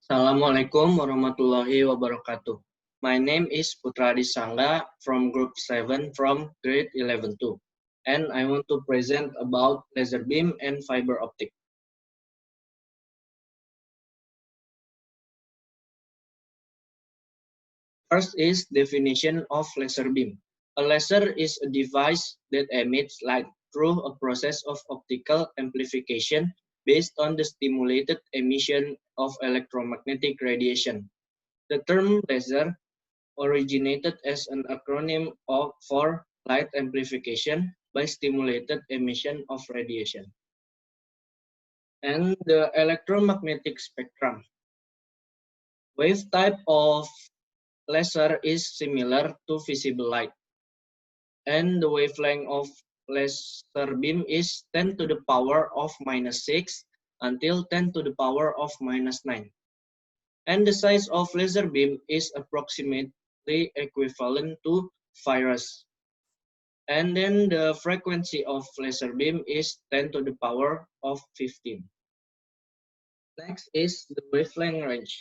Assalamualaikum warahmatullahi wabarakatuh. My name is Putra Disangga from Group 7 from Grade 11 2, and I want to present about laser beam and fiber optic. First is definition of laser beam. A laser is a device that emits light through a process of optical amplification based on the stimulated emission of electromagnetic radiation. The term laser originated as an acronym for light amplification by stimulated emission of radiation. And the electromagnetic spectrum. Wave type of laser is similar to visible light. And the wavelength of laser beam is 10 to the power of -6 until 10 to the power of -9. And the size of laser beam is approximately equivalent to virus. And then the frequency of laser beam is 10 to the power of 15. Next is the wavelength range.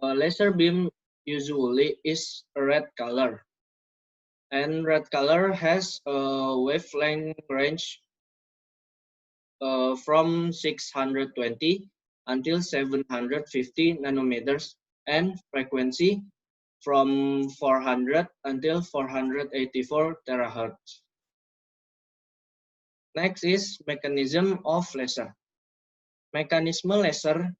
A laser beam usually is a red color. And red color has a wavelength range from 620 until 750 nanometers and frequency from 400 until 484 terahertz. Next is mechanism of laser. Mekanisme laser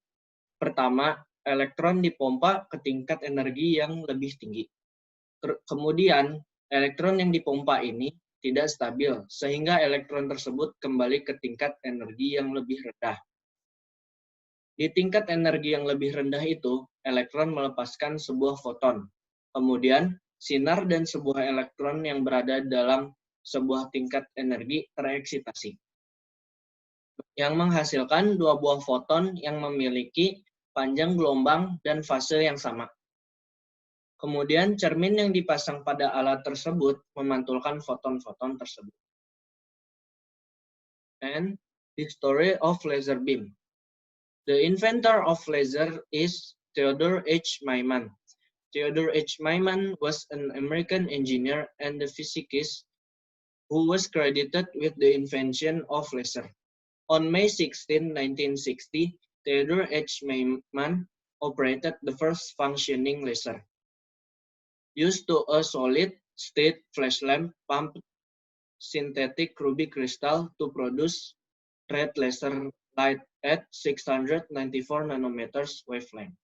pertama, elektron dipompa ke tingkat energi yang lebih tinggi. Kemudian, elektron yang dipompa ini tidak stabil, sehingga elektron tersebut kembali ke tingkat energi yang lebih rendah. Di tingkat energi yang lebih rendah itu, elektron melepaskan sebuah foton. Kemudian, sinar dan sebuah elektron yang berada dalam sebuah tingkat energi tereksitasi, yang menghasilkan dua buah foton yang memiliki panjang gelombang dan fase yang sama. Kemudian cermin yang dipasang pada alat tersebut memantulkan foton-foton tersebut. And history of laser beam. The inventor of laser is Theodore H. Maiman. Theodore H. Maiman was an American engineer and a physicist who was credited with the invention of laser. On May 16, 1960, Theodore H. Maiman operated the first functioning laser. Used to a solid-state flash lamp pumped synthetic ruby crystal to produce red laser light at 694 nanometers wavelength.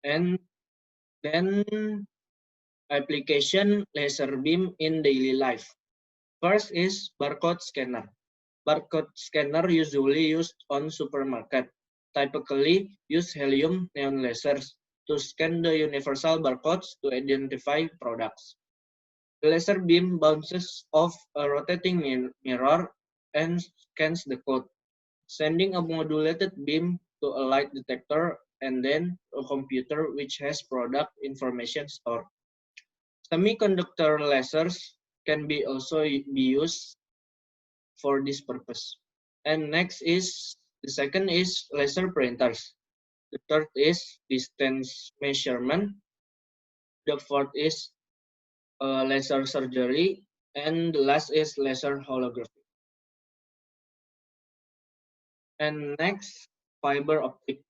And then application laser beam in daily life. First is barcode scanner. Barcode scanner usually used on supermarket. Typically use helium neon lasers to scan the universal barcodes to identify products. The laser beam bounces off a rotating mirror and scans the code, sending a modulated beam to a light detector and then a computer which has product information stored. Semiconductor lasers can be also be used for this purpose. And next is, the second is laser printers. The third is distance measurement. The fourth is laser surgery. And the last is laser holography. And next, fiber optic.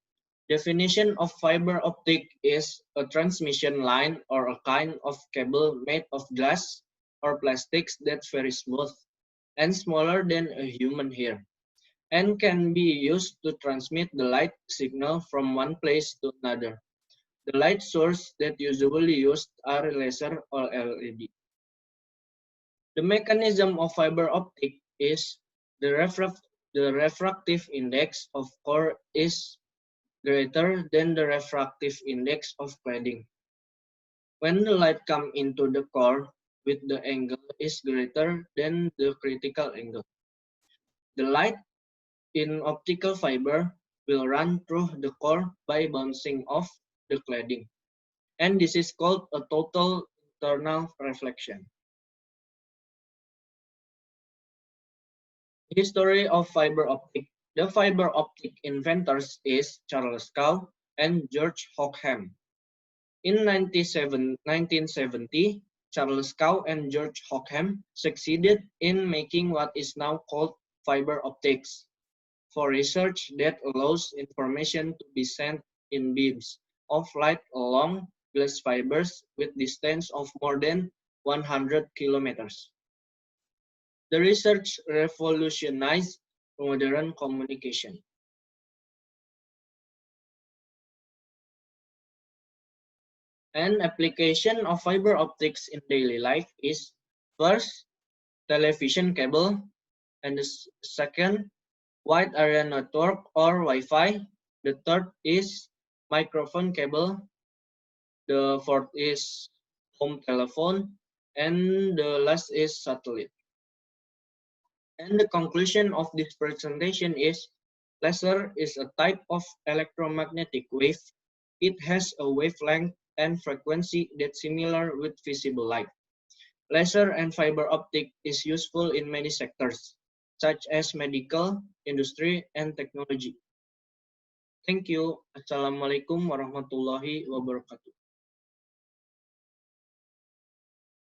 Definition of fiber optic is a transmission line or a kind of cable made of glass or plastics that's very smooth and smaller than a human hair, and can be used to transmit the light signal from one place to another. The light source that usually used are laser or LED. The mechanism of fiber optic is the refractive index of core is greater than the refractive index of cladding. When the light comes into the core, with the angle is greater than the critical angle. The light in optical fiber will run through the core by bouncing off the cladding, and this is called a total internal reflection. History of fiber optic. The fiber optic inventors is Charles Cow and George Hockham. In 1970, Charles Cow and George Hockham succeeded in making what is now called fiber optics for research that allows information to be sent in beams of light along glass fibers with distance of more than 100 kilometers. The research revolutionized modern communication. An application of fiber optics in daily life is first, television cable, and the second, wide area network or Wi-Fi. The third is microphone cable. The fourth is home telephone. And the last is satellite. And the conclusion of this presentation is laser is a type of electromagnetic wave. It has a wavelength and frequency that's similar with visible light. Laser and fiber optic is useful in many sectors, such as medical, industry, and technology. Thank you. Assalamualaikum warahmatullahi wabarakatuh.